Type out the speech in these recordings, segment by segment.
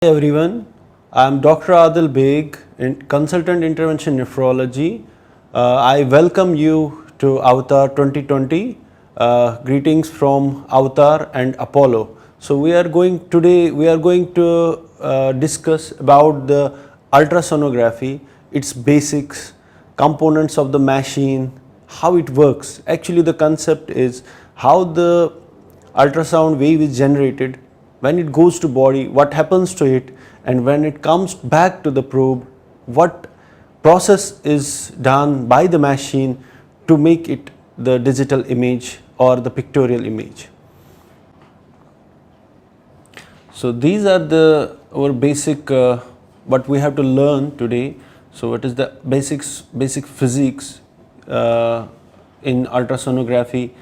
Hi everyone, I am Dr. Aadil Beigh, Consultant Intervention Nephrology. I welcome you to Avatar 2020. Greetings from Avatar and Apollo. So we are going to discuss about the ultrasonography, its basics, components of the machine, how it works. Actually the concept is how the ultrasound wave is generated, when it goes to body, what happens to it, and when it comes back to the probe, what process is done by the machine to make it the digital image or the pictorial image. So these are our basic what we have to learn today. So what is the basic physics in ultrasonography,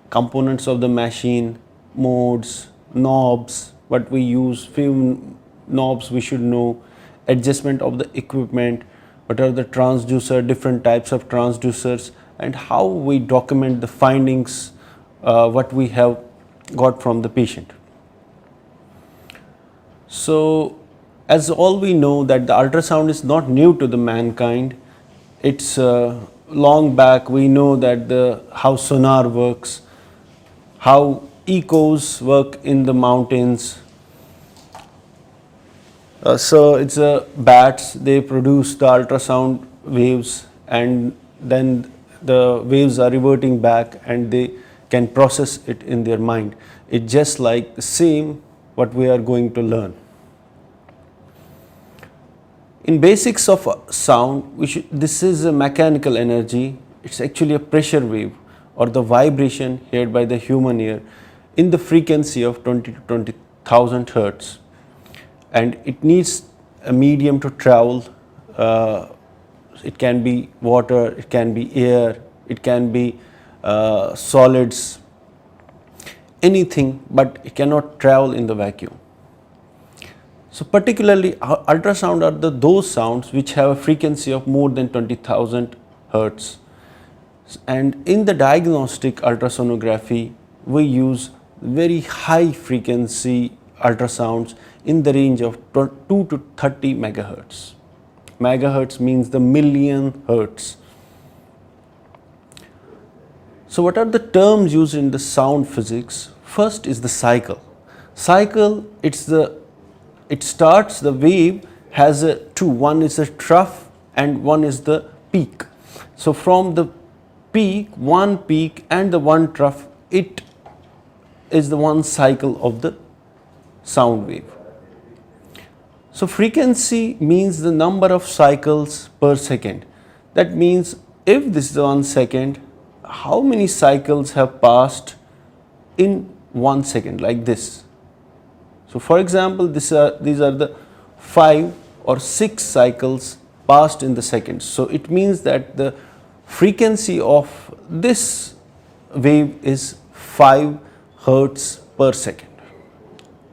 components of the machine, modes, knobs, what we use, few knobs we should know, adjustment of the equipment, what are the transducer, different types of transducers, and how we document the findings what we have got from the patient. So as all we know that the ultrasound is not new to the mankind. It's long back we know that how sonar works, how echoes work in the mountains. So it's bats, they produce the ultrasound waves and then the waves are reverting back and they can process it in their mind. It's just like the same what we are going to learn. In basics of sound, this is a mechanical energy. It's actually a pressure wave or the vibration heard by the human ear in the frequency of 20 to 20,000 hertz, and it needs a medium to travel. It can be water, it can be air, it can be solids, anything, but it cannot travel in the vacuum. So particularly ultrasound are those sounds which have a frequency of more than 20,000 hertz, and in the diagnostic ultrasonography we use very high frequency ultrasounds in the range of 2 to 30 megahertz. Megahertz means the million hertz. So what are the terms used in the sound physics? First is the cycle. Cycle, it starts, the wave has two, one is the trough and one is the peak. So from the peak and the one trough, it is the one cycle of the sound wave. So frequency means the number of cycles per second. That means if this is 1 second, how many cycles have passed in 1 second, like this. So for example, these are the 5 or 6 cycles passed in the second. So it means that the frequency of this wave is 5 hertz per second.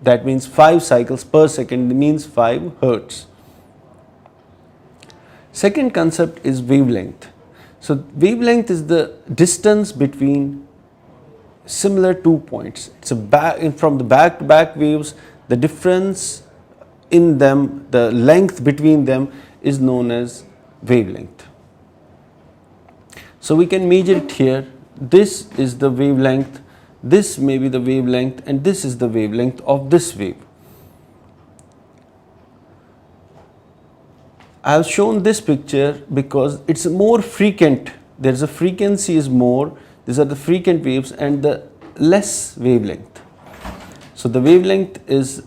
That means 5 cycles per second means 5 hertz. Second concept is wavelength. So wavelength is the distance between similar 2 points. It's from the back to back waves, the difference in them, the length between them is known as wavelength. So we can measure it here. This is the wavelength, this may be the wavelength, and this is the wavelength of this wave. I have shown this picture because it's more frequent. There's a frequency is more. These are the frequent waves and the less wavelength. So the wavelength is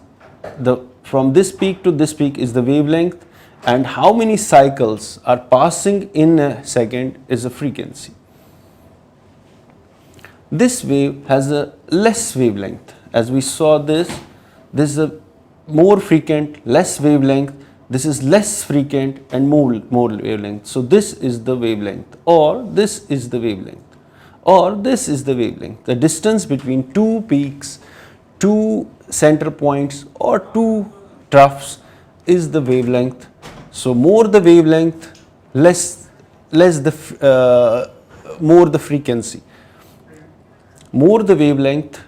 from this peak to this peak is the wavelength, and how many cycles are passing in a second is a frequency. This wave has a less wavelength. As we saw this is a more frequent, less wavelength. This is less frequent and more wavelength. So this is the wavelength, or this is the wavelength, or this is the wavelength. The distance between two peaks, two center points, or two troughs is the wavelength. So more the wavelength, more the frequency. More the wavelength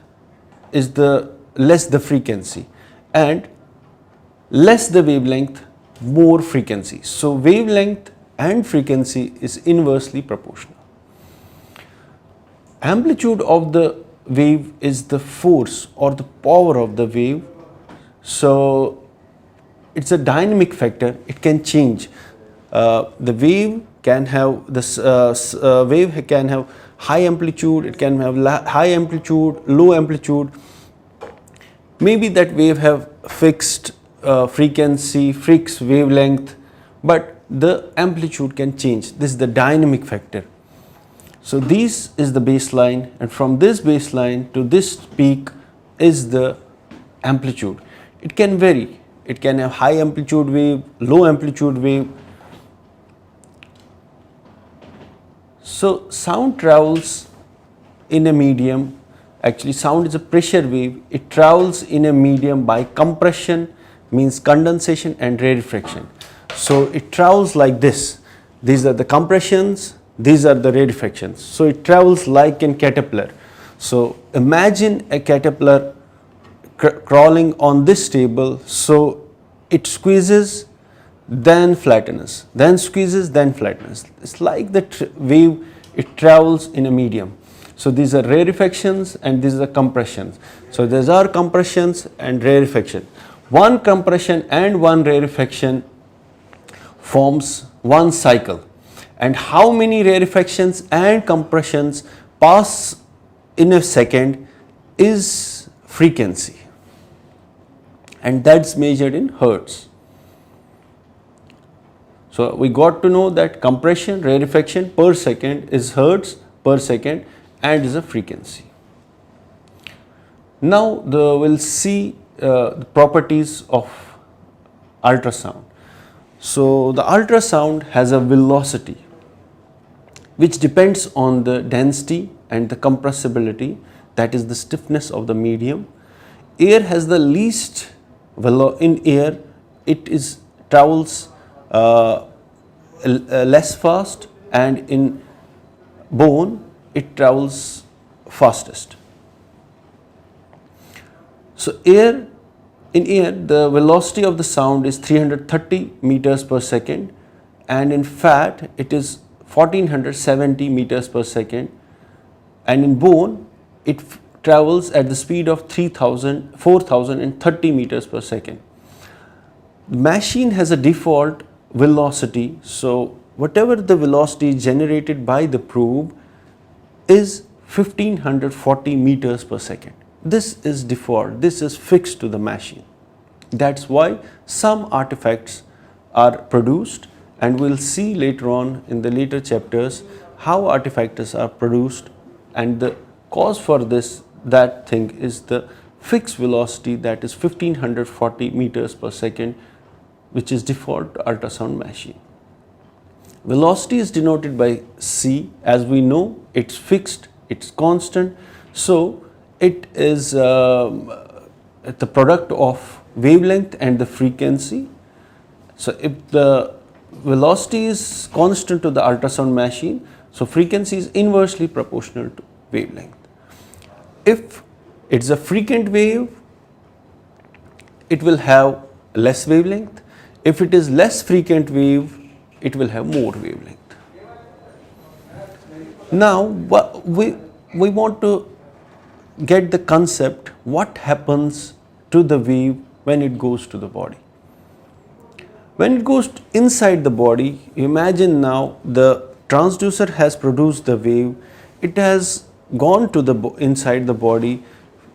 is the less the frequency, and less the wavelength, more frequency. So wavelength and frequency is inversely proportional. Amplitude of the wave is the force or the power of the wave. So it's a dynamic factor, it can change. The wave can have wave can have high amplitude, it can have high amplitude, low amplitude. Maybe that wave have fixed frequency, fixed wavelength, but the amplitude can change. This is the dynamic factor. So this is the baseline, and from this baseline to this peak is the amplitude. It can vary. It can have high amplitude wave, low amplitude wave. So sound travels in a medium. Actually, sound is a pressure wave. It travels in a medium by compression, means condensation, and rarefaction. So it travels like this. These are the compressions, these are the rarefactions. So it travels like a caterpillar. So imagine a caterpillar crawling on this table. So it squeezes, then flattens, then squeezes, then flattens. It's like the wave, it travels in a medium. So these are rarefactions and these are compressions. So these are compressions and rarefaction. One compression and one rarefaction forms one cycle. And how many rarefactions and compressions pass in a second is frequency, and that's measured in hertz. So we got to know that compression, rarefaction per second is hertz per second and is a frequency. Now we'll see the properties of ultrasound. So the ultrasound has a velocity which depends on the density and the compressibility, that is the stiffness of the medium. Air has the least velocity. In air it travels less fast, and in bone it travels fastest. So in air the velocity of the sound is 330 meters per second, and in fat it is 1470 meters per second, and in bone it travels at the speed of 4030 meters per second. The machine has a default velocity, so whatever the velocity generated by the probe is 1540 meters per second. This is default, this is fixed to the machine. That's why some artifacts are produced, and we'll see later on in the later chapters how artifacts are produced, and the cause for that thing is the fixed velocity, that is 1540 meters per second, which is default ultrasound machine. Velocity is denoted by C. As we know, it's fixed, it's constant, so it is the product of wavelength and the frequency. So if the velocity is constant to the ultrasound machine, so frequency is inversely proportional to wavelength. If it's a frequent wave, it will have less wavelength. If it is less frequent wave, it will have more wavelength. Now we want to get the concept what happens to the wave when it goes to the body. When it goes inside the body, imagine now the transducer has produced the wave, it has gone to the inside the body,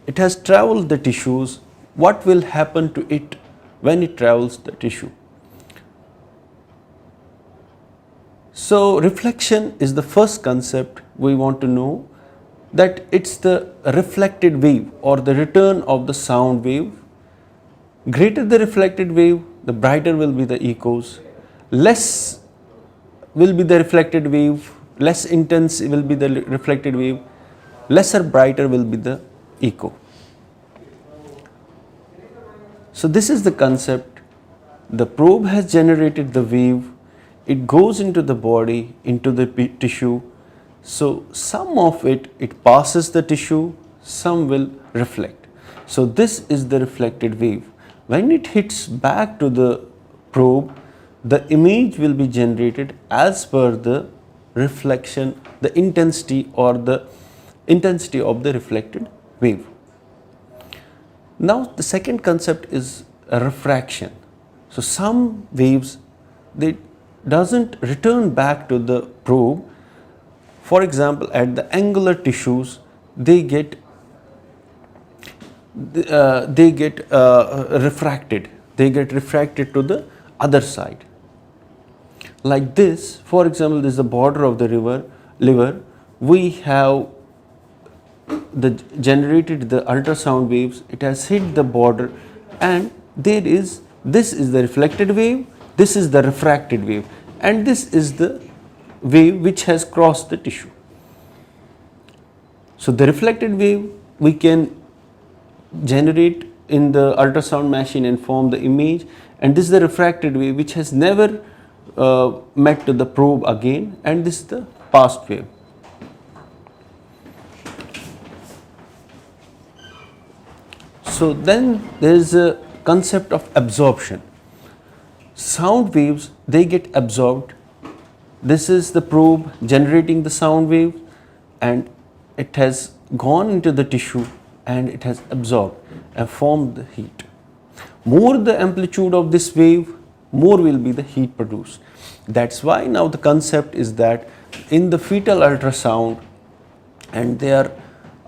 it has traveled the tissues. What will happen to it when it travels the tissue? So reflection is the first concept we want to know, that it's the reflected wave or the return of the sound wave. Greater the reflected wave, the brighter will be the echoes. Less will be the reflected wave, less intense will be the reflected wave, lesser brighter will be the echo. So this is the concept. The probe has generated the wave, it goes into the body, into the tissue. So some of it passes the tissue, some will reflect. So this is the reflected wave. When it hits back to the probe, the image will be generated as per the reflection, the intensity or the intensity of the reflected wave. Now the second concept is a refraction. So some waves, they doesn't return back to the probe. For example, at the angular tissues, they get refracted. They get refracted to the other side. Like this, for example, this is the border of the liver. We have generated the ultrasound waves. It has hit the border, and this is the reflected wave. This is the refracted wave, and this is the wave which has crossed the tissue. So the reflected wave we can generate in the ultrasound machine and form the image, and this is the refracted wave which has never met to the probe again, and this is the passed wave. So then there is a concept of absorption. Sound waves, they get absorbed. This is the probe generating the sound wave, and it has gone into the tissue and it has absorbed and formed the heat. More the amplitude of this wave, more will be the heat produced. That's why now the concept is that in the fetal ultrasound, and there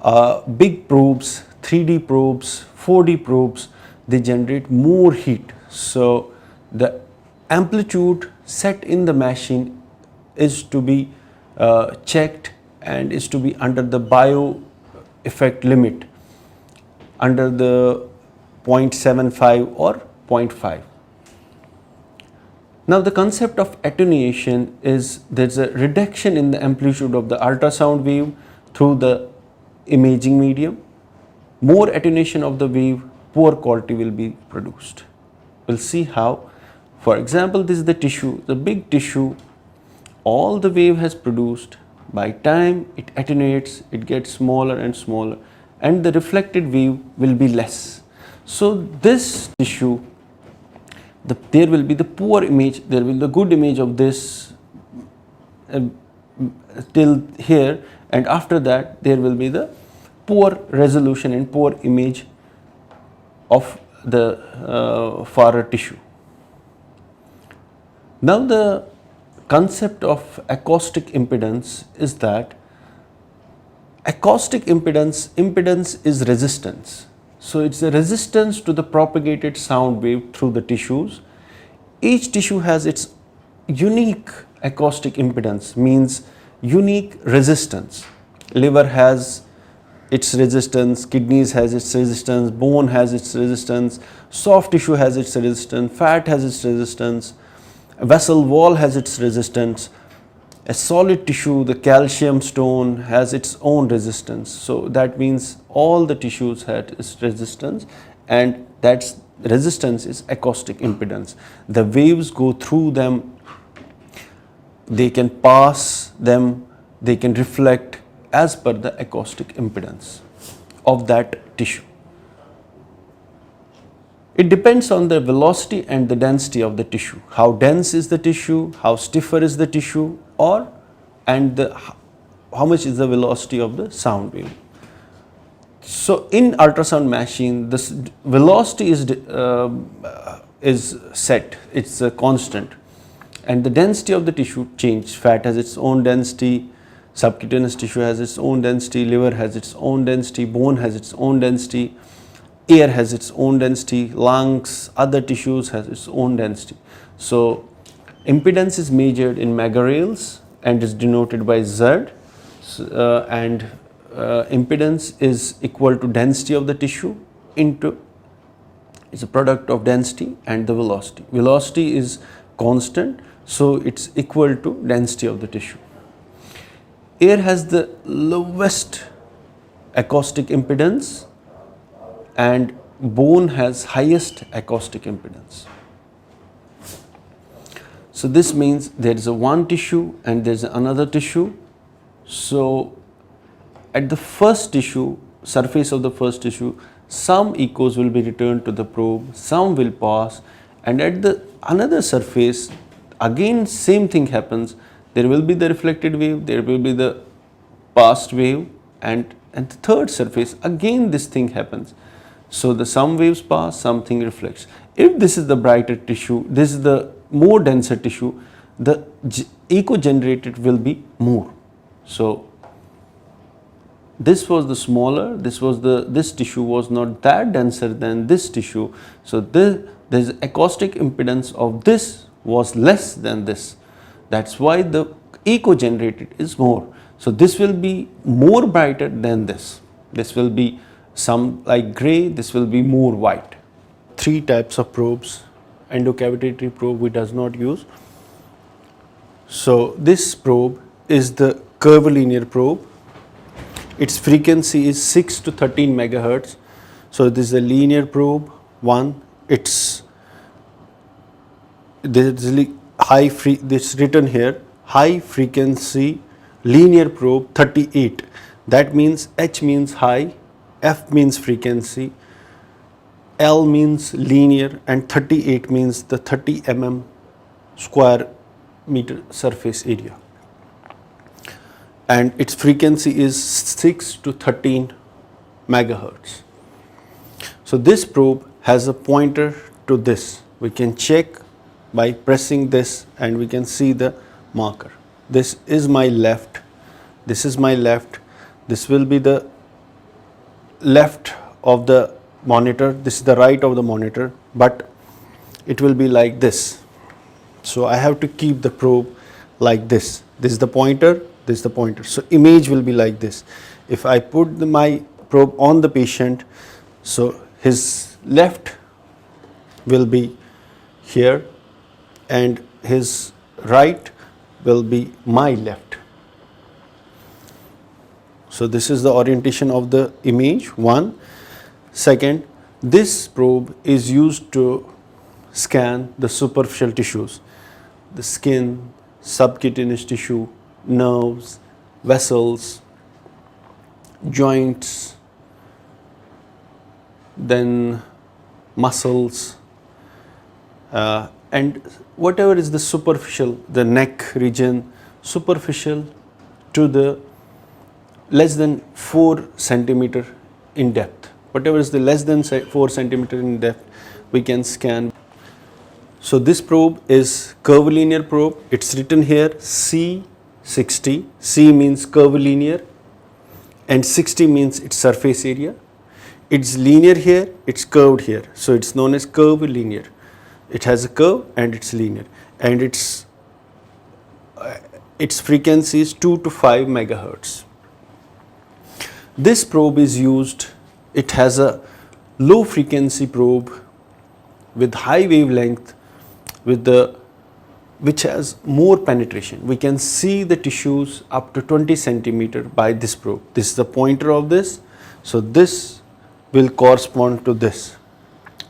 are big probes, 3D probes, 4D probes, they generate more heat. So the amplitude set in the machine is to be checked and is to be under the bio effect limit, under the 0.75 or 0.5. Now the concept of attenuation is there's a reduction in the amplitude of the ultrasound wave through the imaging medium. More attenuation of the wave, poor quality will be produced. We'll see how. For example, this is the tissue, the big tissue, all the wave has produced. By time it attenuates, it gets smaller and smaller, and the reflected wave will be less. So this tissue, there will be the poor image, there will be the good image of this till here, and after that there will be the poor resolution and poor image of the farer tissue. Now the concept of acoustic impedance is that acoustic impedance is resistance. So it's a resistance to the propagated sound wave through the tissues. Each tissue has its unique acoustic impedance, means unique resistance. Liver has its resistance, kidneys has its resistance, bone has its resistance, soft tissue has its resistance, fat has its resistance, a vessel wall has its resistance, a solid tissue, the calcium stone, has its own resistance. So that means all the tissues have its resistance, and that resistance is acoustic impedance. The waves go through them, they can pass them, they can reflect as per the acoustic impedance of that tissue. It depends on the velocity and the density of the tissue. How dense is the tissue, how stiffer is the tissue, and how much is the velocity of the sound wave. So in ultrasound machine, this velocity is set, it's a constant, and the density of the tissue changes. Fat has its own density, subcutaneous tissue has its own density, liver has its own density, bone has its own density, air has its own density, lungs, other tissues has its own density. So impedance is measured in megareals and is denoted by Z, and impedance is equal to density of the tissue into, it's a product of density and the velocity. Velocity is constant, so it's equal to density of the tissue. Air has the lowest acoustic impedance and bone has highest acoustic impedance. So this means there is a one tissue and there is another tissue. So at the first tissue, surface of the first tissue, some echoes will be returned to the probe, some will pass, and at the another surface again same thing happens. There will be the reflected wave, there will be the passed wave, and at the third surface again this thing happens. So the some waves pass, something reflects. If this is the brighter tissue, this is the more denser tissue, the echo generated will be more. So this was the smaller, this tissue was not that denser than this tissue. So this acoustic impedance of this was less than this. That's why the echo generated is more. So this will be more brighter than this. This will be some like gray, this will be more white. Three types of probes. Endocavitary probe we does not use. So this probe is the curvilinear probe. Its frequency is 6 to 13 megahertz. So this is a linear probe. This written here, high frequency linear probe 38. That means H means high, F means frequency, L means linear, and 38 means the 30 mm square meter surface area. And its frequency is 6 to 13 megahertz. So this probe has a pointer to this. We can check by pressing this and we can see the marker. This is my left, this is my left, this will be the left of the monitor, this is the right of the monitor, but it will be like this. So I have to keep the probe like this. This is the pointer, this is the pointer. So image will be like this. If I put my probe on the patient, so his left will be here and his right will be my left. So this is the orientation of the image, one. Second, this probe is used to scan the superficial tissues, the skin, subcutaneous tissue, nerves, vessels, joints, then muscles, and whatever is the superficial, the neck region, superficial to the less than 4 centimeter in depth. Whatever is the less than 4 centimeter in depth, we can scan. So this probe is curvilinear probe. It's written here C60. C means curvilinear and 60 means its surface area. It's linear here, it's curved here. So it's known as curvilinear. It has a curve and it's linear, and its frequency is 2 to 5 megahertz. This probe is used, it has a low frequency probe with high wavelength which has more penetration. We can see the tissues up to 20 centimeter by this probe. This is the pointer of this. So this will correspond to this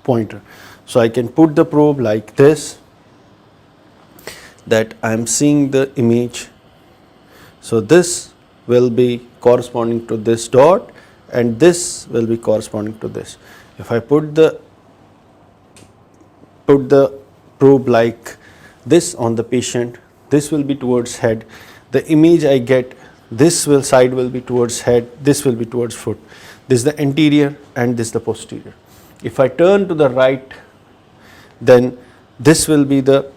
pointer. So I can put the probe like this, that I am seeing the image. So this will be corresponding to this dot and this will be corresponding to this. If I put the probe like this on the patient, this will be towards head. The image I get, side will be towards head, this will be towards foot. This is the anterior and this is the posterior. If I turn to the right, then this will be the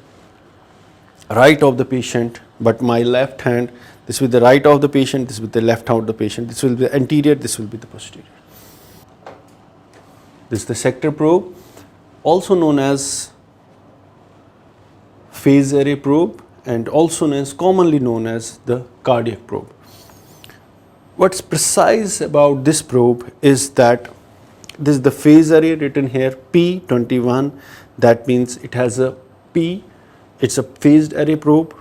right of the patient, but my left hand, this will be the right of the patient, this will be the left hand of the patient, this will be the anterior, this will be the posterior. This is the sector probe, also known as phase array probe and also commonly known as the cardiac probe. What's precise about this probe is that this is the phase array written here P21. That means it has a P, it's a phased array probe,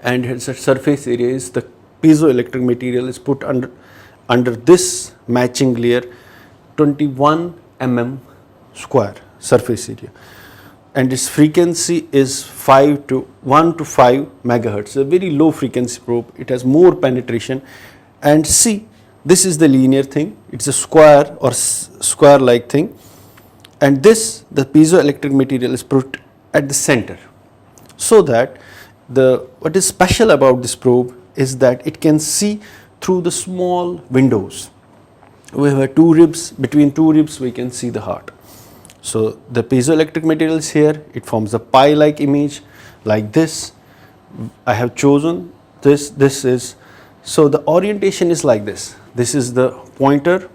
and its surface area is the piezoelectric material is put under this matching layer, 21 mm square surface area, and its frequency is 1 to 5 megahertz. A very low frequency probe. It has more penetration, and see This is the linear thing, it's a square or square like thing, and this, the piezoelectric material, is put at the center, so that what is special about this probe is that it can see through the small windows. We have two ribs, between two ribs we can see the heart. So the piezoelectric material is here, it forms a pie like image like this. I have chosen this is, so the orientation is like this. This is the pointer,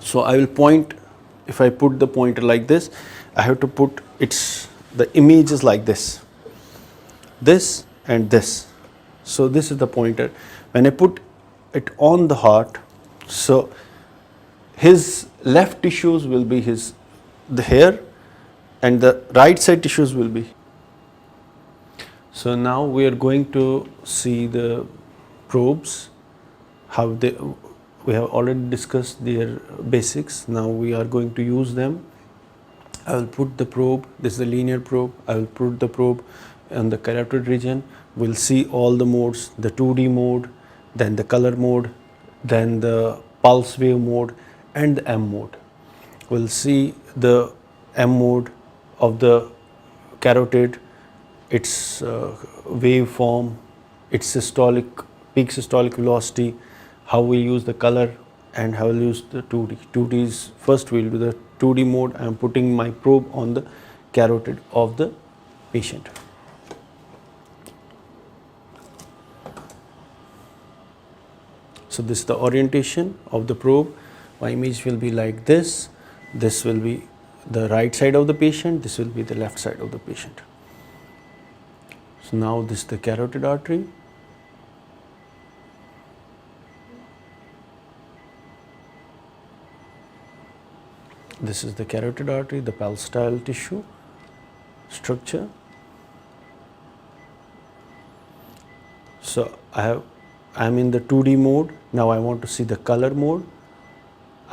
so I will point. If I put the pointer like this, I have to put the image is like this and this. So this is the pointer. When I put it on the heart, so his left tissues will be the hair, and the right side tissues will be. So now we are going to see the probes, how we have already discussed their basics. Now we are going to use them. I will put the probe, this is the linear probe, I will put the probe on the carotid region. We'll see all the modes, the 2D mode, then the color mode, then the pulse wave mode, and the M mode. We'll see the M mode of the carotid, its waveform, its peak systolic velocity, how we use the color, and how we'll use the 2D. 2D is, first we'll do the 2D mode. I am putting my probe on the carotid of the patient. So this is the orientation of the probe. My image will be like this. This will be the right side of the patient, this will be the left side of the patient. So now this is the carotid artery. This is the carotid artery, the pulsatile tissue structure. So I am in the 2D mode. Now I want to see the color mode.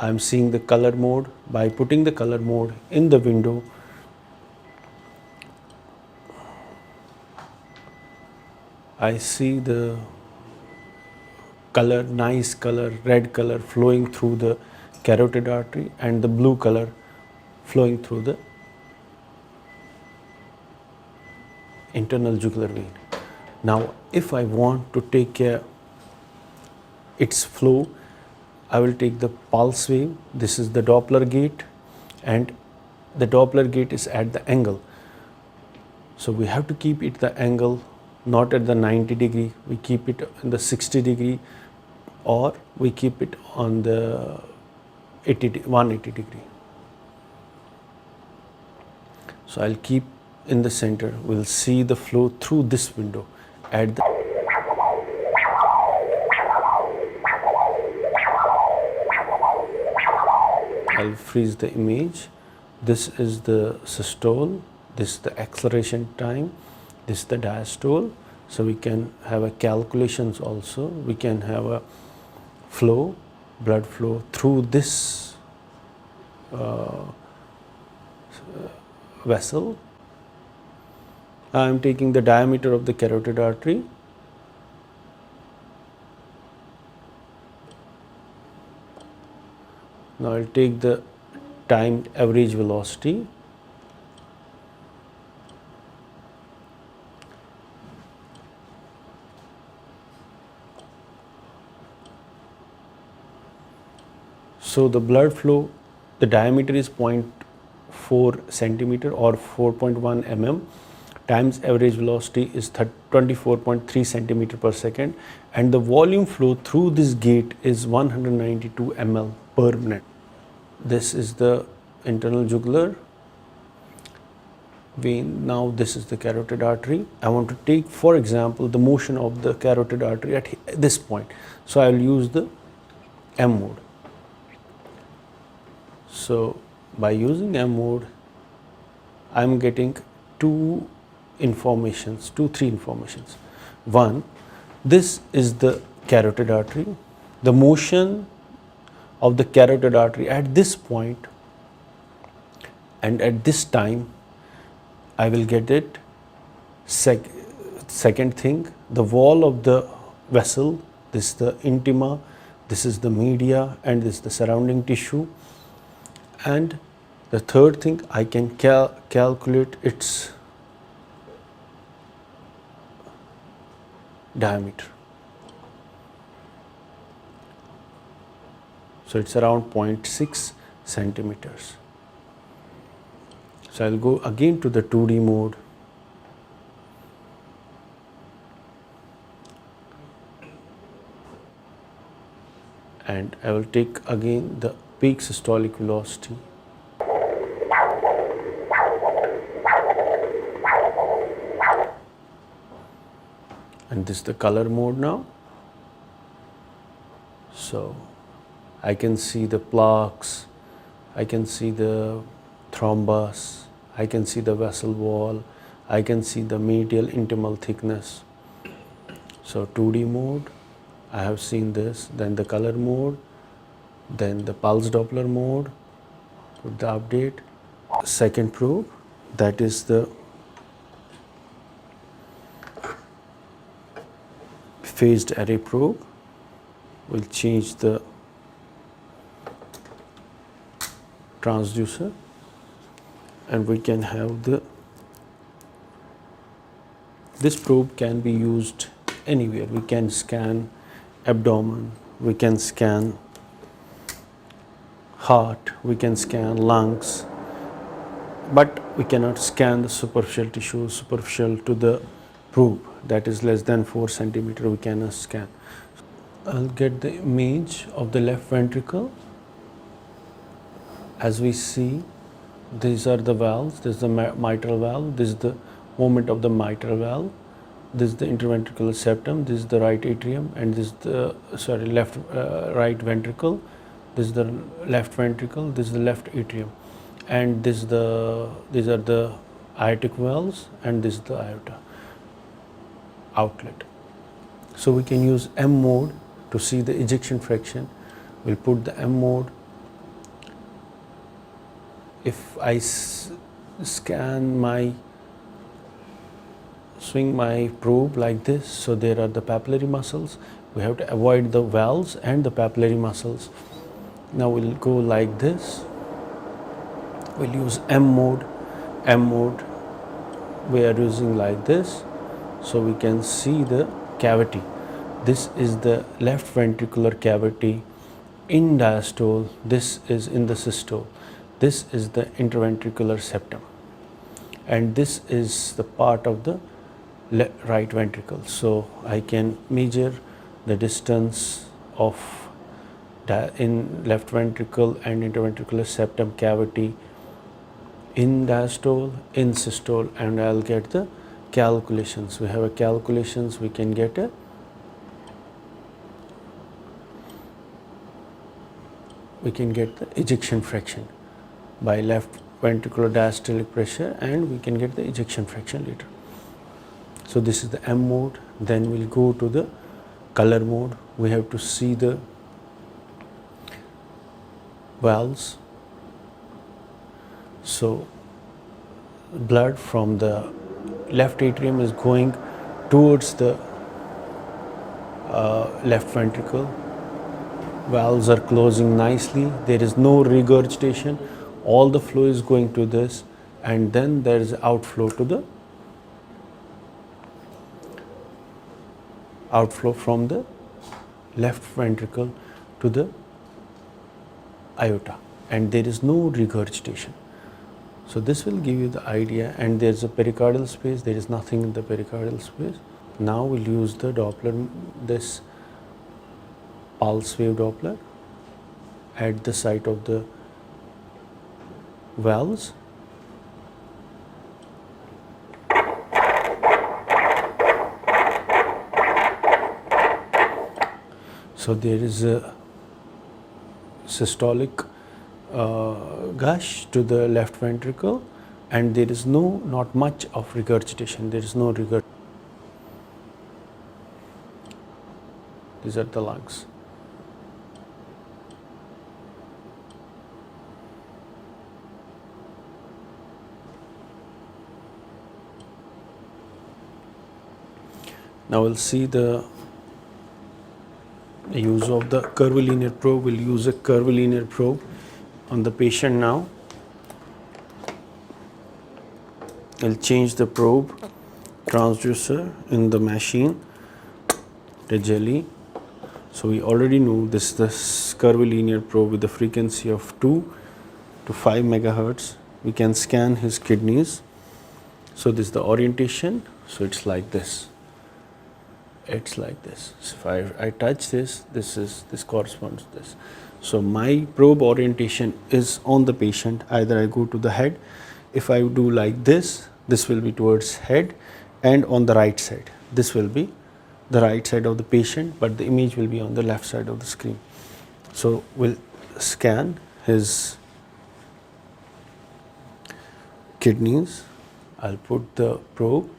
I am seeing the color mode by putting the color mode in the window. I see the color, nice color, red color flowing through the carotid artery, and the blue color flowing through the internal jugular vein. Now if I want to take its flow, I will take the pulse wave. This is the Doppler gate, and the Doppler gate is at the angle. So we have to keep it the angle, not at the 90 degree, we keep it in the 60 degree, or we keep it on the 180 degree. So I'll keep in the center. We'll see the flow through this window at the I'll freeze the image. This is the systole, this is the acceleration time, this is the diastole. So we can have a calculations also. We can have a flow, blood flow through this vessel. I am taking the diameter of the carotid artery. Now I'll take the time average velocity. So the blood flow, the diameter is 0.4 centimeter or 4.1 mm, times average velocity is 24.3 centimeter per second, and the volume flow through this gate is 192 ml per minute. This is the internal jugular vein. Now this is the carotid artery. I want to take, for example, the motion of the carotid artery at this point. So I will use the M mode. So by using M mode, I am getting three informations. One, this is the carotid artery. The motion of the carotid artery at this point and at this time, I will get it. Second thing, the wall of the vessel, this is the intima This is the media and this is the surrounding tissue. And the third thing, I can calculate its diameter. So it's around 0.6 centimeters. So I'll go again to the 2D mode. And I will take again the peak systolic velocity. And this is the color mode now. So I can see the plaques, I can see the thrombus, I can see the vessel wall, I can see the medial intimal thickness. So 2D mode, I have seen this, then the color mode, then the pulse Doppler mode, put the update. Second probe, that is the phased array probe. We'll change the transducer and we can have this probe can be used anywhere. We can scan abdomen, we can scan heart, we can scan lungs, but we cannot scan the superficial tissue, superficial to the probe, that is less than 4 centimeter, we cannot scan. I'll get the image of the left ventricle. As we see, these are the valves. This is the mitral valve, this is the movement of the mitral valve, this is the interventricular septum, this is the right atrium, and this is the right ventricle, this is the left ventricle, this is the left atrium, and these are the aortic valves, and this is the aorta outlet. So we can use M mode to see the ejection fraction. We'll put the M mode. If I swing my probe like this, so there are the papillary muscles. We have to avoid the valves and the papillary muscles. Now we'll go like this. We'll use M mode. M mode we are using like this, so we can see the cavity. This is the left ventricular cavity in diastole. This is in the systole. This is the interventricular septum, and this is the part of the right ventricle. So I can measure the distance of in left ventricle and interventricular septum cavity in diastole, in systole, and I'll get the calculations. We have a calculations, we can get the ejection fraction by left ventricular diastolic pressure, and we can get the ejection fraction later. So this is the M mode. Then we'll go to the color mode. We have to see the valves. So blood from the left atrium is going towards the left ventricle. Valves are closing nicely. There is no regurgitation. All the flow is going to this, and then there is outflow from the left ventricle to the aorta, and there is no regurgitation. So this will give you the idea, and there is a pericardial space. There is nothing in the pericardial space. Now we'll use the Doppler, this pulse wave Doppler at the site of the valves. So there is a systolic gush to the left ventricle, and there is not much of regurgitation. There is no regurgitation. These are the lungs. Now we'll see the use of the curvilinear probe. We'll use a curvilinear probe on the patient now. I'll change the probe transducer in the machine, the jelly. So we already know this is the curvilinear probe with the frequency of 2 to 5 megahertz. We can scan his kidneys. So this is the orientation. So it's like this. It's like this. So if I touch this, this corresponds to this. So my probe orientation is on the patient. Either I go to the head. If I do like this will be towards head, and on the right side. This will be the right side of the patient, but the image will be on the left side of the screen. So we'll scan his kidneys. I'll put the probe.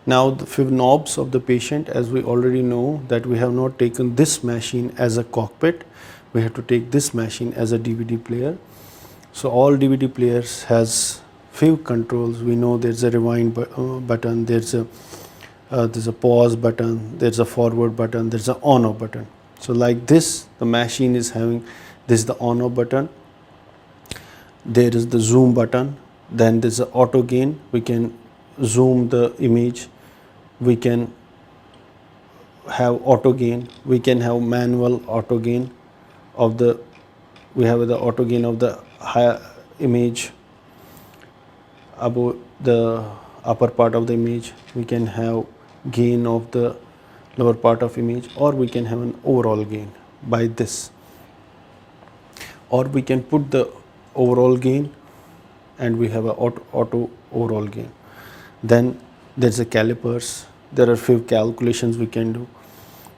Now the few knobs of the patient, as we already know that we have not taken this machine as a cockpit, we have to take this machine as a DVD player. So all DVD players has few controls. We know there's a rewind button, there's a pause button, there's a forward button, there's an on-off button. So like this, the machine is having this is the on-off button. There is the zoom button. Then there's the auto gain. We can zoom the image. We can have auto gain. We can have manual auto gain of the. We have the auto gain of the higher image above the upper part of the image. We can have gain of the lower part of image, or we can have an overall gain by this, or we can put the overall gain and we have a auto overall gain. Then there's a calipers. There are few calculations we can do.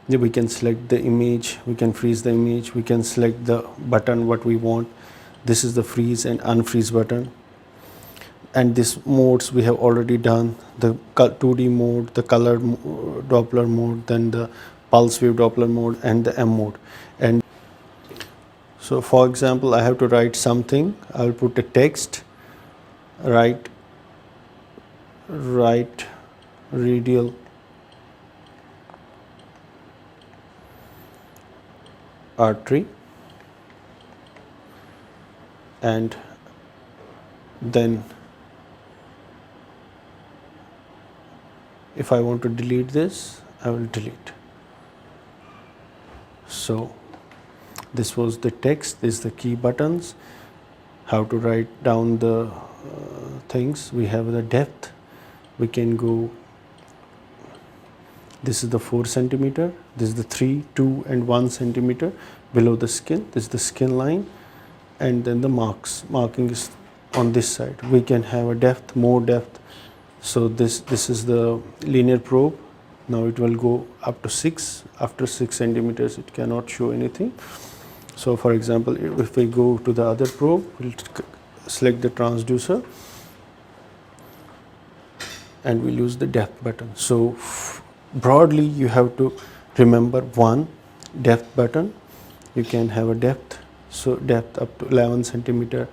We can select the image, we can freeze the image, we can select the button what we want. This is the freeze and unfreeze button. And this modes we have already done, the 2D mode, the color Doppler mode, then the pulse wave Doppler mode, and the M mode. And so for example, I have to write something. I will put a text, right radial artery, and then if I want to delete this, I will delete. So this was the text, this is the key buttons, how to write down the things. We have the depth, we can go, this is the 4 centimeter, this is the 3, 2 and 1 centimeter below the skin, this is the skin line, and then the marking is on this side. We can have a depth, more depth. So this is the linear probe. Now it will go up to 6. After 6 centimeters it cannot show anything. So for example, if we go to the other probe, we'll select the transducer and we'll use the depth button. So broadly you have to remember one depth button. You can have a depth, so depth up to 11 centimeter,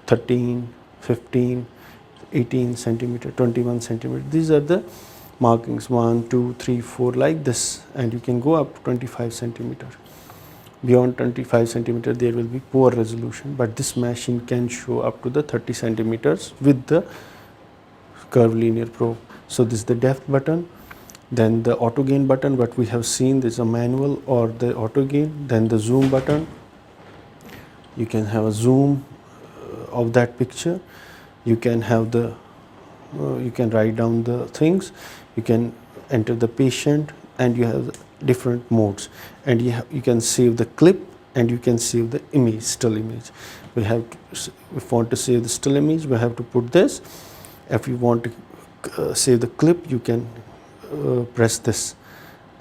13, 15, 18 centimeter, 21 centimeter. These are the markings, 1, 2, 3, 4 like this, and you can go up to 25 centimeter. Beyond 25 centimeter there will be poor resolution, but this machine can show up to the 30 centimeters with the curvilinear probe. So this is the depth button. Then the auto gain button, what we have seen, there is a manual or the auto gain. Then the zoom button, you can have a zoom of that picture. You can have the you can write down the things, you can enter the patient, and you have different modes, and you can save the clip and you can save the image, still image. We want to save the still image, we have to put this. If you want to save the clip, you can press this,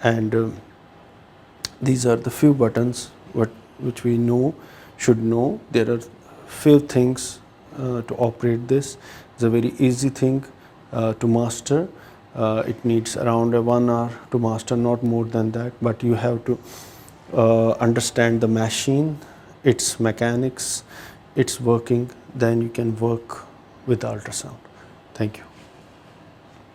and these are the few buttons which we should know. There are few things to operate this. It's a very easy thing to master. It needs around 1 hour to master, not more than that, but you have to understand the machine, its mechanics, its working, then you can work with ultrasound. Thank you.